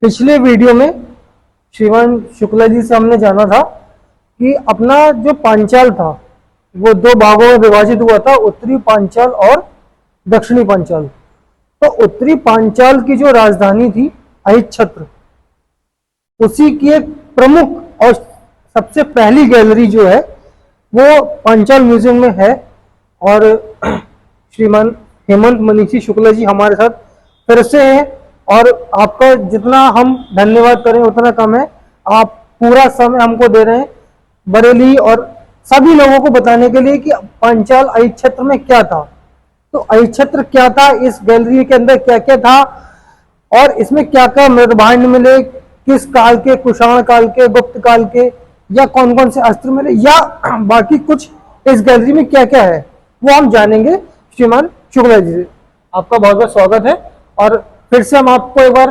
पिछले वीडियो में श्रीमान शुक्ला जी से हमने जाना था कि अपना जो पांचाल था वो दो भागों में विभाजित हुआ था, उत्तरी पांचाल और दक्षिणी पांचाल। तो उत्तरी पांचाल की जो राजधानी थी अहिच्छत्र, उसी की एक प्रमुख और सबसे पहली गैलरी जो है वो पांचाल म्यूजियम में है। और श्रीमान हेमंत मनीषी शुक्ला जी हमारे साथ फिर से हैं, और आपका जितना हम धन्यवाद करें उतना कम है। आप पूरा समय हमको दे रहे हैं बरेली और सभी लोगों को बताने के लिए कि पांचाल अहिच्छत्र में क्या था। तो अहिच्छत्र क्या था, इस गैलरी के अंदर क्या क्या था और इसमें क्या क्या मृदभांड मिले, किस काल के, कुषाण काल के, गुप्त काल के, या कौन कौन से अस्त्र मिले, या बाकी कुछ इस गैलरी में क्या क्या है, वो हम जानेंगे श्रीमान शुक्ला जी से। आपका बहुत बहुत स्वागत है। और फिर से हम आपको एक बार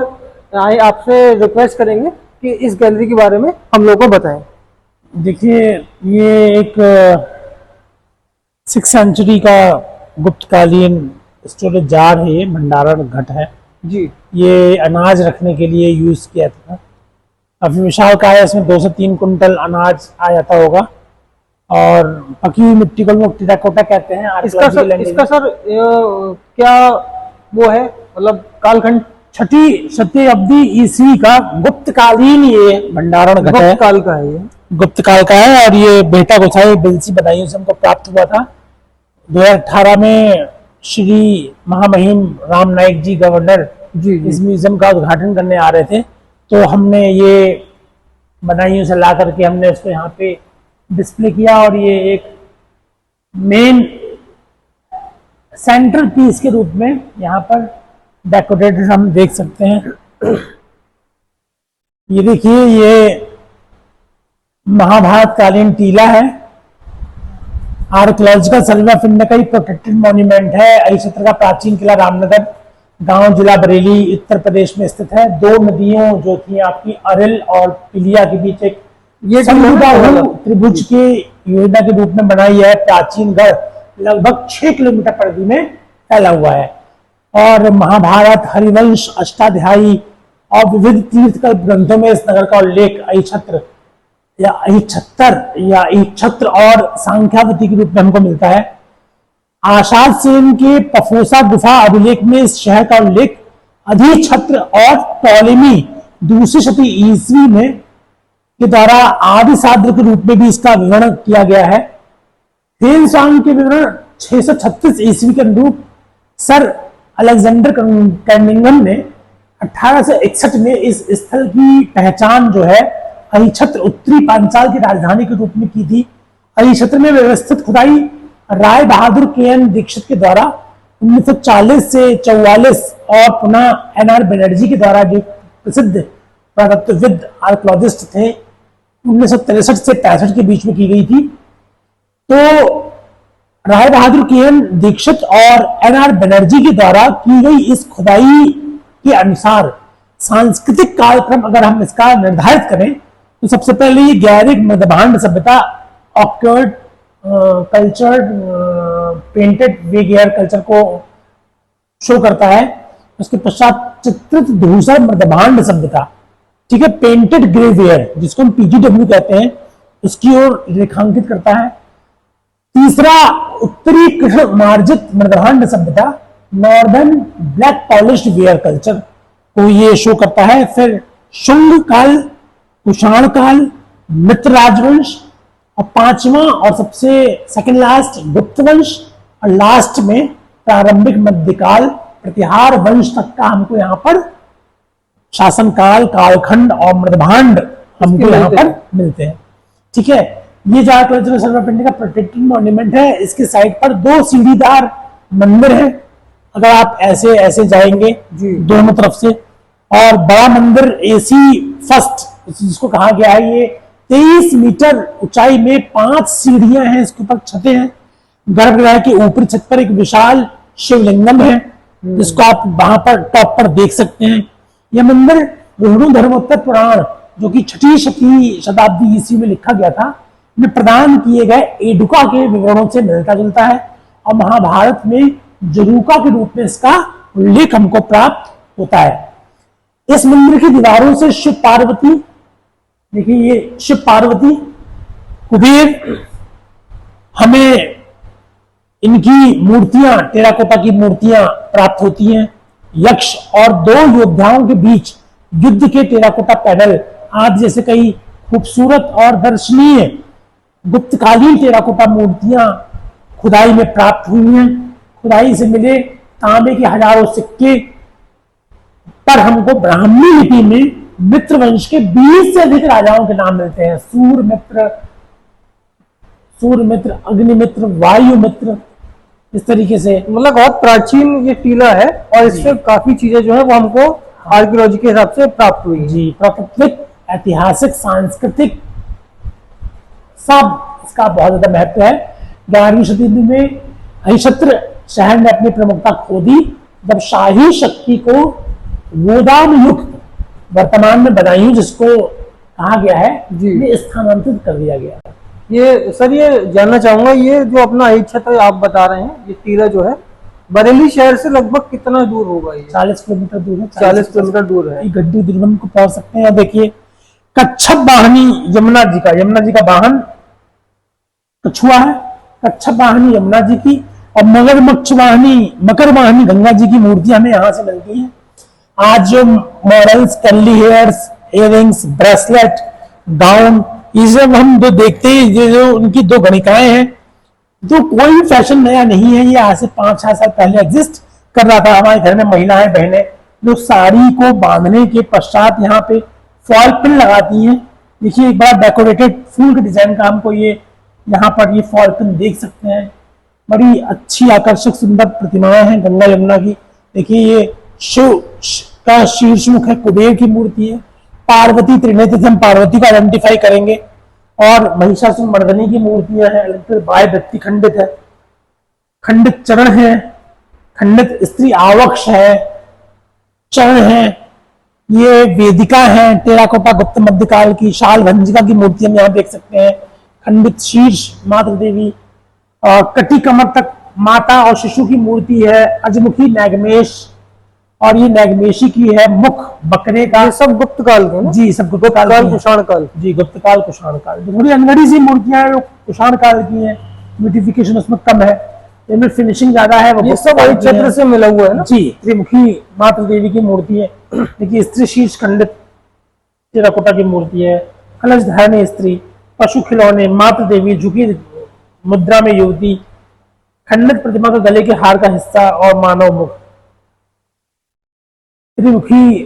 आपसे रिक्वेस्ट करेंगे कि इस गैलरी के बारे में हम लोग को बताएं। देखिए, ये एक 6th सेंचुरी का गुप्तकालीन स्टोरेज जार है, ये भंडारण घट है जी। ये अनाज रखने के लिए यूज किया था। काफी विशाल का है, इसमें 2 से 3 कुंटल अनाज आ जाता होगा। और पकी हुई मिट्टी को लोग टेराकोटा कहते हैं। इसका सर क्या वो है, मतलब कालखंड? 6ठी शताब्दी ईस्वी का गुप्तकालीन ये भंडारण घट है। गुप्त काल का है, ये गुप्त काल का है। और ये बेहटा गोसाई बिलसी बदायूं से हमको प्राप्त हुआ था। 2018 में श्री महामहिम राम नाईक जी गवर्नर जी इस म्यूजियम का उद्घाटन करने आ रहे थे, तो हमने ये बदायूं से ला करके हमने उसको यहाँ पे डिस्प्ले किया। और ये एक मेन सेंट्रल पीस के रूप में यहाँ पर डेकोरेटेड हम देख सकते हैं। ये देखिए, ये महाभारत कालीन टीला है। आर्कियोलॉजिकल सर्वे ऑफ इंडिया का ही प्रोटेक्टेड मॉन्यूमेंट है। अहिच्छत्र का प्राचीन किला रामनगर गांव, जिला बरेली, उत्तर प्रदेश में स्थित है। 2 नदियों जो थी आपकी अरिल और पिलिया के बीच एक ये त्रिभुज के योजना के रूप में बनाई है प्राचीन गढ़, लगभग 6 किलोमीटर परिधि में फैला हुआ है। और महाभारत, हरिवंश, अष्टाध्यायी और विविध तीर्थकल्प ग्रंथों में इस नगर का उल्लेख अहिच्छत्र या अहिच्छत्र और सांख्यावती के रूप में हमको मिलता है। आशाद सेन के पफोसा गुफा अभिलेख में इस शहर का उल्लेख अधिच्छत्र और टॉलेमी 2वीं शती ईस्वी में के द्वारा आदि साद्र के रूप में भी इसका विवरण किया गया है। हेनसांग के विवरण 636 ईस्वी के अनुरूप सर अलेक्जेंडर कर्निंगम ने 1861 में इस स्थल की पहचान जो है अहिच्छत्र उत्तरी पांचाल की राजधानी के रूप में की थी। अहिच्छत्र में व्यवस्थित खुदाई राय बहादुर के.एन. दीक्षित के द्वारा 1940 से 44 और पुनः एन.आर. बनर्जी के द्वारा, जो प्रसिद्ध पुरातत्वविद आर्कियोलॉजिस्ट थे, 1963 से 65 के बीच में की गई थी। तो राय बहादुर के.एन. दीक्षित और एन.आर. बनर्जी के द्वारा की गई इस खुदाई के अनुसार सांस्कृतिक कालक्रम अगर हम इसका निर्धारित करें तो सबसे पहले ये गैरिक मध्यभांड सभ्यता, ऑक्वर्ड कल्चर, पेंटेड वेगेयर कल्चर को शो करता है। उसके पश्चात चित्रित धूसर मध्यभांड सभ्यता, ठीक है, पेंटेड ग्रेवेयर जिसको हम पीजीडब्ल्यू कहते हैं, उसकी ओर रेखांकित करता है। तीसरा उत्तरी कृष्ण मार्जित मृदभांड सभ्यता, northern black polished where culture को ये शो करता है। फिर शुंग काल, कुषाण काल, मित्र राजवंश, और 5वां और सबसे सेकंड लास्ट गुप्त वंश, और लास्ट में प्रारंभिक मध्यकाल प्रतिहार वंश तक का हमको यहाँ पर शासन काल, कालखंड और मृदभांड हमको यहाँ पर मिलते हैं। ठीक है, ये जो आर्कियोलॉजिकल सर्वे ऑफ इंडिया का प्रोटेक्टेड मॉन्यूमेंट है, इसके साइड पर 2 सीढ़ीदार मंदिर है। अगर आप ऐसे ऐसे जाएंगे दोनों तरफ से, और बड़ा मंदिर एसी फर्स्ट जिसको कहा गया है, ये 23 मीटर ऊंचाई में 5 सीढ़ियां हैं, इसके ऊपर छतें हैं। गर्भगृह के ऊपरी छत पर एक विशाल शिवलिंगम है जिसको आप वहां पर टॉप पर देख सकते हैं। यह मंदिर रोहिणी धर्मोत्तर पुराण, जो कि 6ठी शताब्दी ईस्वी में लिखा गया था, में प्रदान किए गए एडुका के विवरणों से मिलता जुलता है। और महाभारत में जरूका के रूप में इसका उल्लेख हमको प्राप्त होता है। इस मंदिर की दीवारों से शिव पार्वती, देखिए ये शिव पार्वती, कुबेर, हमें इनकी मूर्तियां, टेराकोटा की मूर्तियां प्राप्त होती हैं। यक्ष और दो योद्धाओं के बीच युद्ध के टेराकोटा पैनल आदि जैसे कई खूबसूरत और दर्शनीय गुप्तकालीन टेराकोटा मूर्तियां खुदाई में प्राप्त हुई हैं। खुदाई से मिले तांबे के हजारों सिक्के पर हमको ब्राह्मी लिपि में मित्र वंश के 20 से अधिक राजाओं के नाम मिलते हैं। सूर्यमित्र, अग्निमित्र, वायुमित्र, इस तरीके से। मतलब बहुत प्राचीन ये टीला है और इससे काफी चीजें जो है वो हमको आर्कियोलॉजी के हिसाब से प्राप्त हुई। जी, प्राकृतिक, ऐतिहासिक, सांस्कृतिक सब इसका बहुत ज्यादा महत्व है। 11वीं शताब्दी में अहिशत्र शहर ने अपनी प्रमुखता खो दी जब शाही शक्ति को गोदाम युक्त वर्तमान में बदायूं, जिसको कहा गया है, ये स्थानांतरित कर दिया गया। ये सर, ये जानना चाहूंगा, ये जो अपना अहिच्छत्र आप बता रहे हैं, ये टीला जो है बरेली शहर से लगभग कितना दूर होगा? ये 40 किलोमीटर दूर है। 40 किलोमीटर दूर है। गड्डी दुर्गम को पहुंच सकते हैं। देखिए कच्छप वाहनी यमुना जी का वाहन कछुआ है। कच्छप वाहनी यमुना जी की और मकर वाहनी गंगा जी की मूर्ति हमें यहाँ से मिलती है। आज जो models, curly hairs, earrings, bracelet, gown, ये सब हम जो देखते हैं, ये जो उनकी दो गणिकाएं हैं, तो कोई फैशन नया नहीं है। ये आज से 5-6 साल पहले एग्जिस्ट कर रहा था। हमारे घर में महिलाएं, बहनें जो साड़ी को बांधने के पश्चात यहाँ पे फॉल पिन लगाती हैं। देखिए एक बड़ा डेकोरेटेड फूल के डिजाइन का हमको ये यहाँ पर ये फॉल पिन देख सकते हैं। बड़ी अच्छी आकर्षक सुंदर प्रतिमाएं हैं गंगा यमुना की। देखिए ये शिव का शीर्षमुख है, कुबेर की मूर्ति है, पार्वती त्रिनेत्र, हम पार्वती को आइडेंटिफाई करेंगे, और महिषासुर मर्दनी की मूर्तियां हैं। बाय व्यक्ति खंडित है, खंडित चरण है, खंडित स्त्री आवक्ष है, चरण है, ये वेदिका है टेराकोटा गुप्त मध्यकाल की। शाल भंजिका की मूर्ति हम यहाँ देख सकते हैं। खंडित शीर्ष मातृ देवी और कटी कमर तक माता और शिशु की मूर्ति है। अजमुखी नागमेश, और ये नागमेशी की है मुख बकरे का। ये सब गुप्त काल के ना? जी, सब गुप्त काल, कुषाण काल। जी, गुप्त काल, कुषाण काल। थोड़ी अनगढ़ी सी मूर्तियां हैं जो कुषाण काल की हैं, ब्यूटिफिकेशन उसमें कम है, इनमें फिनिशिंग ज्यादा है। ये सब अहिच्छत्र से मिला हुआ है ना? जी, त्रिमुखी मातृ देवी की मूर्ति है। देखिए स्त्री शीर्ष खंडित टेराकोटा की मूर्ति है। कलश धारणी स्त्री, पशु खिलौने, मातृ देवी, झुकी मुद्रा में युवती, खंडित प्रतिमा का गले के हार का हिस्सा और मानव मुख। त्रिमुखी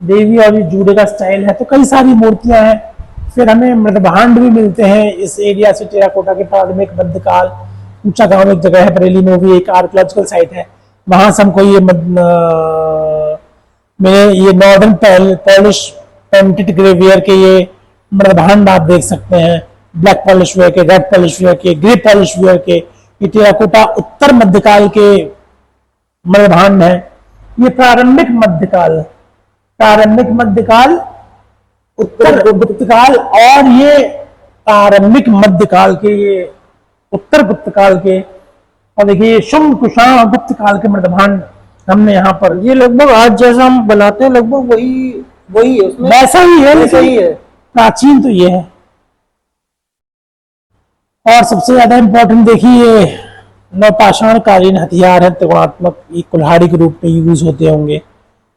देवी और ये जूड़े का स्टाइल है। तो कई सारी मूर्तियां हैं। फिर हमें मृदभांड भी मिलते हैं इस एरिया से। टेराकोटा के प्रारंभिक मध्यकाल, ऊंचा गांव एक जगह है बरेली में, भी एक आर्कियोलॉजिकल साइट है। वहां से हमको ये नॉर्दर्न पॉलिश पेंटेड ग्रेवियर के ये मृदभांड आप देख सकते हैं। ब्लैक पॉलिश वेयर के, रेड पॉलिश वेयर के, ग्रे पॉलिश वेयर के। ये टेराकोटा उत्तर मध्यकाल के मृदभांड है। ये प्रारंभिक मध्यकाल, उत्तर गुप्तकाल, और ये प्रारंभिक मध्यकाल के, ये उत्तर गुप्तकाल के। और देखिए शुंग, कुषाण, गुप्त काल के मृदभांड हमने यहाँ पर। ये लगभग आज जैसा हम बनाते हैं लगभग वही है उसमें, वैसा ही है, वैसा ही है। प्राचीन तो ये है। और सबसे ज्यादा इंपॉर्टेंट देखिए नवपाषाण कालीन हथियार है, त्रिकोणात्मक, ये कुल्हाड़ी के रूप में यूज होते होंगे।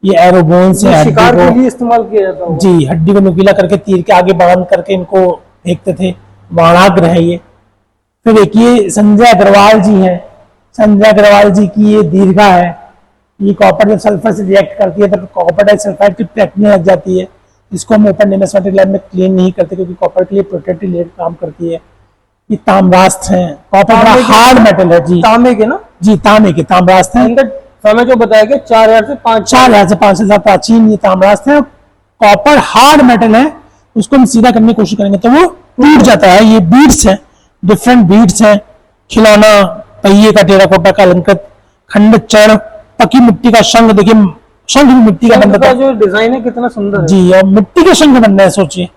ये एरोबोन से शिकार के लिए इस्तेमाल किया जाता है। जी, हड्डी को नुकीला करके तीर के आगे बांध करके इनको फेंकते थे। बाणाग्र है ये। फिर देखिए संजय अग्रवाल जी हैं। संजय अग्रवाल जी की ये दीर्घा है। ये कॉपर जब सल्फर से रिएक्ट करती है तो कॉपर डाइसल्फाइड की टैकने लग जाती है। इसको हम ओपन न्यूमेटिक लैब में क्लीन नहीं करते क्योंकि कॉपर के लिए प्रोटेक्टिव लेयर काम करती है। ये ताम्रास्त्र हैं। कॉपर बड़ा हार्ड मेटल है। जी, तांबे के ना? जी, तांबे के ताम्रास्त्र हैं। इनका समय जो बताया गया 4000 से 5,000 प्राचीन ये ताम्रास्त्र है। कॉपर हार्ड मेटल है, उसको हम सीधा करने की कोशिश करेंगे तो वो टूट जाता है। ये बीड्स हैं, डिफरेंट बीड्स हैं। खिलौना, पहिए का टेराकोटा का अलंकृत, खंडित चरण, पकी मिट्टी का शंख। देखिए शंख भी मिट्टी का बनता है। जो डिजाइन है कितना सुंदर है। जी, और मिट्टी के शंख बन रहे हैं। सोचिए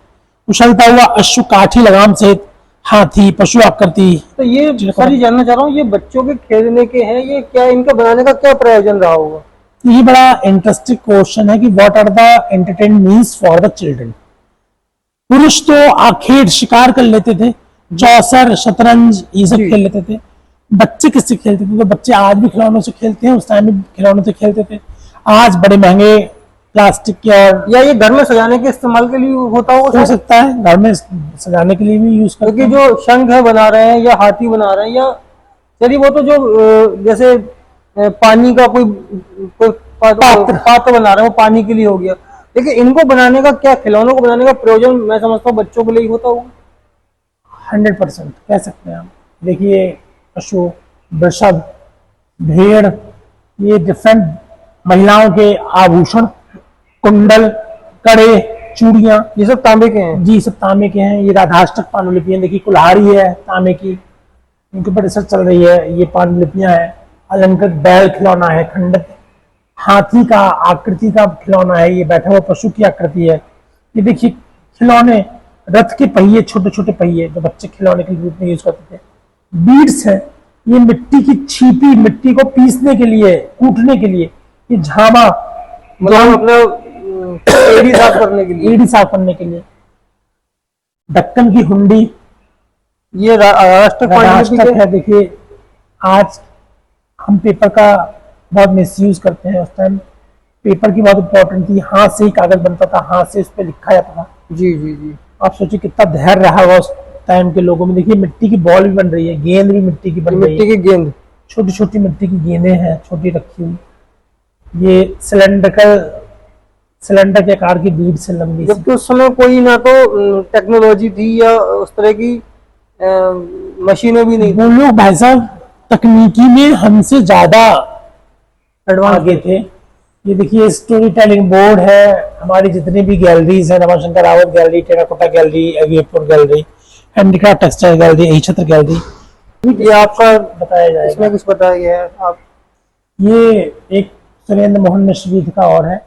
उछलता हुआ अश्व, काठी लगाम सहित हाथी, पशु आकृति। तो ये सारी जानना चाह रहा हूँ, ये बच्चों के खेलने के हैं, ये क्या इनका बनाने का क्या प्रयोजन रहा होगा? ये बड़ा इंटरेस्टिंग क्वेश्चन है कि what are the entertainment means for the children. पुरुष तो आखेट शिकार कर लेते थे, चौसर शतरंज ये सब जी। खेल लेते थे। बच्चे किससे खेलते थे? तो बच्चे आज भी खिलौनों से खेलते हैं, उस टाइम भी खिलौनों से खेलते थे। आज बड़े महंगे प्लास्टिक के और या ये घर में सजाने के इस्तेमाल के लिए होता होगा हो शायद? सकता है घर में सजाने के लिए भी यूज करते क्योंकि हैं। जो शंख है बना रहे हैं या हाथी बना रहे हैं या चलिए वो तो जो जैसे पानी का कोई कोई पात्र बना रहे हैं वो पानी के लिए हो गया, लेकिन इनको बनाने का क्या, खिलौनों को बनाने का प्रयोजन मैं समझता हूँ बच्चों के लिए ही होता होगा। 100% कह सकते हैं आप। देखिए पशु, वृषभ, भेड़, ये डिफरेंट महिलाओं के आभूषण, कुंडल, कड़े, चूड़ियां, ये सब तांबे के हैं। जी सब तांबे के हैं। ये राधाष्टक पांडुलिपियां, देखिए कुल्हाड़ी है तांबे की, इनके ऊपर रिसर्च चल रही है। ये पांडुलिपियां हैं। अलंकृत बैल खिलौना है, खंडित हाथी का आकृति का खिलौना है, ये बैठा हुआ पशु की आकृति है। ये देखिए खिलौने, रथ के पहिए, छोटे छोटे पहिए जो बच्चे खिलौने के रूप में यूज करते थे। बीड्स है, ये मिट्टी की छीपी, मिट्टी को पीसने के लिए, कूटने के लिए। ये झामा, मतलब अपना एड़ी साफ करने के लिए। एड़ी साफ करने के लिए। ढक्कन की हुंडी, ये राष्ट्रक पांडुलिपि राष्ट्रक के है। देखिए आज हम पेपर का बहुत मिसयूज करते हैं, उस टाइम पेपर की बहुत इंपॉर्टेंट थी। हाथ से ही कागज बनता था, हाथ से उस पर लिखा जाता था। जी जी जी। आप सोचिए कितना धैर्य रहा होगा उस टाइम के लोगों में। देखिए मिट्टी की बॉल भी बन रही है, गेंद भी मिट्टी की बन रही मिट्टी है, की गेंद। छोटी छोटी मिट्टी की गेंदें हैं, छोटी रखी हुई। ये सिलेंडर के आकार की बीड से लंबी सी। जबकि उस समय कोई ना तो टेक्नोलॉजी थी या उस तरह की मशीनें भी नहीं वो लोग भाई साहब तकनीकी में हमसे ज्यादा एडवांस आगे थे। ये देखिए स्टोरी टेलिंग बोर्ड है। हमारी जितनी भी गैलरीज है, Ramashankar Rawat gallery, terracotta gallery, अवियपुर गैलरी, हैंडीक्राफ्ट टेक्सटाइल गैलरी, यही गैलरी, ये आपका बताया जाएगा। इसमें कुछ बताया गया है आप? ये एक सुरेंद्र मोहन मिश्र विधि का और है।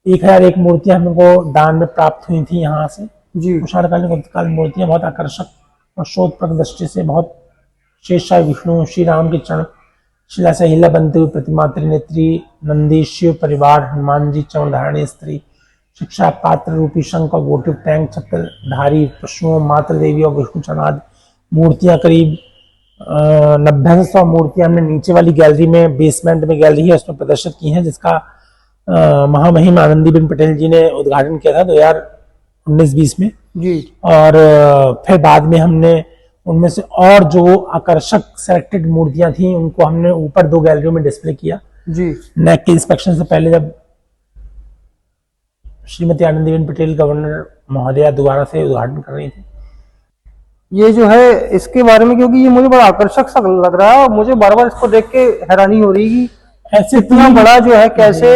1001 मूर्तियां हमको दान में प्राप्त हुई थी यहाँ से। जी। कुशाणकालीन गुप्तकालीन मूर्तियां बहुत आकर्षक और शोधप्रद दृष्टि से, बहुत शेषशाही विष्णु, श्री राम के चरण, शिला से हिला बनते हुए प्रतिमा, त्रिनेत्री नंदी, शिव परिवार, हनुमान जी, चरण धारणी स्त्री, शिक्षा पात्र रूपी शंख और वोटिव टैंक, छत्रधारी पशुओं, मातृ देवी और विष्णु चरणाद मूर्तियां, करीब 90-100 मूर्तियां हमने नीचे वाली गैलरी में, बेसमेंट में गैलरी है उसमें प्रदर्शित की हैं, जिसका महामहिम आनंदीबेन पटेल जी ने उद्घाटन किया था 2019-20 में। जी। और फिर बाद में हमने उनमें से और जो आकर्षक सेलेक्टेड मूर्तियां थी उनको हमने ऊपर 2 गैलरियों में डिस्प्ले किया। जी। नेक के इंस्पेक्शन से पहले जब श्रीमती आनंदीबेन पटेल गवर्नर महोदया दोबारा से उद्घाटन कर रही थी। ये जो है इसके बारे में, क्योंकि ये मुझे बड़ा आकर्षक सा लग रहा है और मुझे बार बार इसको देख के हैरानी हो रही है कि ऐसे इतना बड़ा जो है कैसे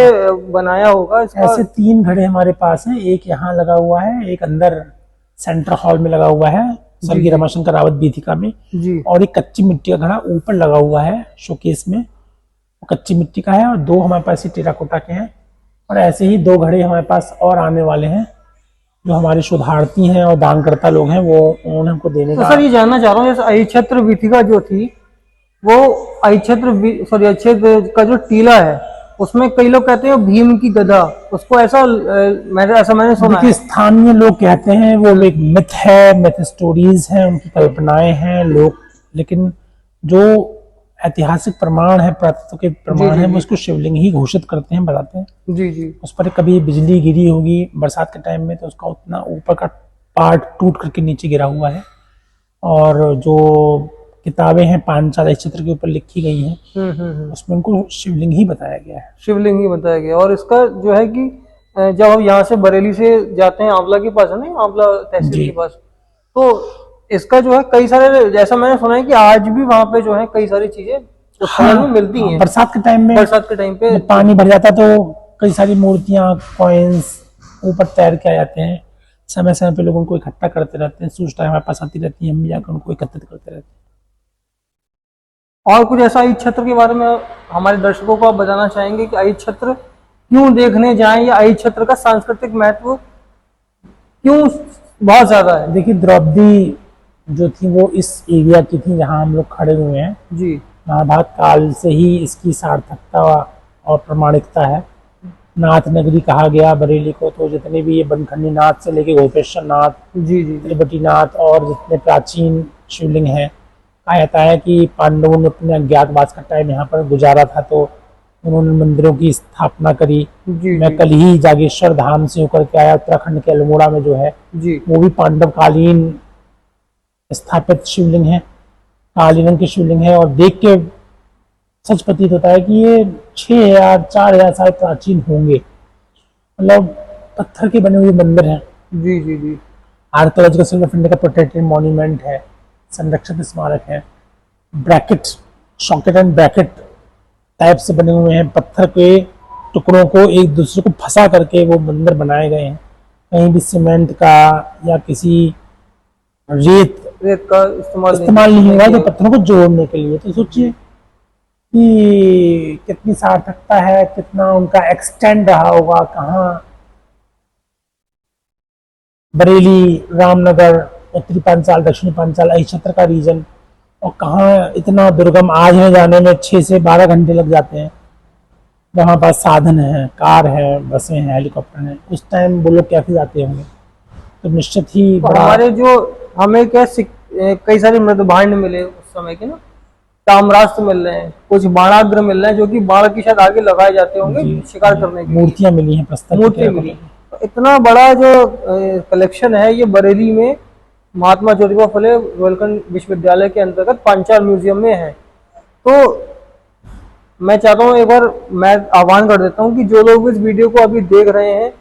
बनाया होगा इसका। ऐसे 3 घड़े हमारे पास हैं। एक यहाँ लगा हुआ है, एक अंदर सेंटर हॉल में लगा हुआ है स्वर्गीय रमाशंकर रावत बीथिका में, जी। और एक कच्ची मिट्टी का घड़ा ऊपर लगा हुआ है शोकेस में, वो कच्ची मिट्टी का है। और 2 हमारे पास टेराकोटा के हैं, और ऐसे ही 2 घड़े हमारे पास और आने वाले हैं जो हमारे शोधार्थी हैं और दानकर्ता लोग हैं, वो उन्होंने हमको देने तो का। सर ये जानना चाह रहा हूँ, जैसे अहिच्छत्र वीथिका जो थी वो अहिच्छत्र का जो टीला है उसमें कई लोग कहते हैं भीम की गदा, उसको ऐसा मैंने सुना है। स्थानीय लोग कहते हैं, वो एक मिथ है, मिथ स्टोरीज हैं, उनकी कल्पनाएं हैं लोग, लेकिन जो ऐतिहासिक प्रमाण है, पुरातत्व के प्रमाण है, वो उसको शिवलिंग ही घोषित करते हैं, बताते हैं। जी जी। उस पर कभी बिजली गिरी होगी बरसात के टाइम में तो उसका उतना ऊपर का पार्ट टूट करके नीचे गिरा हुआ है। और जो किताबें हैं पांचाल चित्र के ऊपर लिखी गई हैं, उसमें उनको शिवलिंग ही बताया गया है। शिवलिंग ही बताया गया। और इसका जो है कि जब हम यहाँ से बरेली से जाते हैं आंवला के पास है ना, आंवला तहसील के पास, तो इसका जो है कई सारे, जैसा मैंने सुना है कि आज भी वहाँ पे जो है कई सारी चीजें में मिलती हैं। बरसात के टाइम में, बरसात के टाइम पे पानी भर जाता तो कई सारी मूर्तियां, कॉइन्स ऊपर तैर के आ जाते हैं। समय समय पे लोग उनको इकट्ठा करते रहते हैं, सूचना हमारे पास आती रहती है, हम भी जाकर उनको एकत्रित करते रहते हैं। और कुछ ऐसा अहिच्छत्र के बारे में हमारे दर्शकों को आप बताना चाहेंगे कि अहिच्छत्र क्यों देखने जाएं, या अहिच्छत्र का सांस्कृतिक महत्व क्यों बहुत ज्यादा है? देखिए द्रौपदी जो थी वो इस एरिया की थी जहाँ हम लोग खड़े हुए हैं। जी। महाभारत काल से ही इसकी सार्थकता और प्रामाणिकता है। नाथ नगरी कहा गया बरेली को, तो जितने भी ये बनखंडी नाथ से लेके गोपेश्वर नाथ, जी जी त्रिबटी नाथ और जितने प्राचीन शिवलिंग हैं, कहा जाता है कि पांडवों ने अपने अज्ञातवास का टाइम यहाँ पर गुजारा था, तो उन्होंने मंदिरों की स्थापना करी। जी मैं कल ही जागेश्वर धाम से होकर के आया, उत्तराखंड के अल्मोड़ा में जो है जी वो भी पांडव कालीन स्थापित शिवलिंग है, काली रंग की शिवलिंग है। और देख के सच प्रतीत होता है कि ये 6000 4000 साल प्राचीन होंगे। मतलब पत्थर के बने हुए मंदिर हैं। जी जी जी आर्कियोलॉजिकल सर्वे ऑफ इंडिया का प्रोटेक्टेड मॉन्यूमेंट है, संरक्षित स्मारक है। Bracket, socket and bracket type से बने हुए हैं, पत्थर के टुकड़ों को एक दूसरे को फंसा करके वो मंदिर बनाए गए हैं। कहीं भी सीमेंट का या किसी रेत का इस्तेमाल नहीं हुआ जो पत्थरों को जोड़ने के लिए। तो सोचिए कि कितनी सार्थकता है, कितना उनका एक्सटेंड रहा होगा। कहाँ बरेली, रामनगर, उत्तरी पांचाल, दक्षिणी पांचाल, इस क्षेत्र का रीजन, और कहाँ इतना दुर्गम, आज में जाने में 6 से 12 घंटे लग जाते हैं। वहाँ पास साधन है, कार है, बसें हैं, हेलीकॉप्टर हैं, उस टाइम वो लोग कैसे जाते होंगे। तो निश्चित ही तो बड़ा हमारे जो हमें क्या कई सारे मृद भांड मिले उस समय के ना, ताम्रास्त्र मिल रहे हैं, कुछ बाणाग्र मिल रहे हैं जो कि बाण के शायद आगे लगाए जाते होंगे शिकार करने के लिए। मूर्तियां मिली हैं, प्रस्तुत मूर्ति मिली। तो इतना बड़ा जो कलेक्शन है ये बरेली में महात्मा ज्योतिबा फुले बुंदेलखंड विश्वविद्यालय के अंतर्गत पांचाल म्यूजियम में है। तो मैं चाहता हूँ, एक बार मैं आह्वान कर देता हूँ कि जो लोग इस वीडियो को अभी देख रहे हैं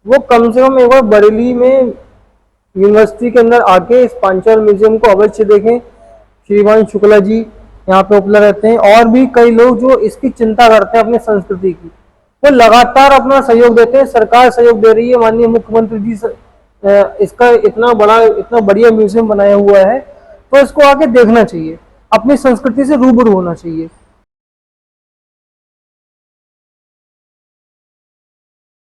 वो कम से कम एक बार बरेली में यूनिवर्सिटी के अंदर आके इस पांचाल म्यूजियम को अवश्य देखें। श्रीमान शुक्ला जी यहाँ पे उपलब्ध रहते हैं, और भी कई लोग जो इसकी चिंता करते हैं अपनी संस्कृति की, वो लगातार अपना सहयोग देते हैं। सरकार सहयोग दे रही है, माननीय मुख्यमंत्री जी इसका इतना बढ़िया म्यूजियम बनाया हुआ है, तो इसको आके देखना चाहिए, अपनी संस्कृति से रूबरू होना चाहिए।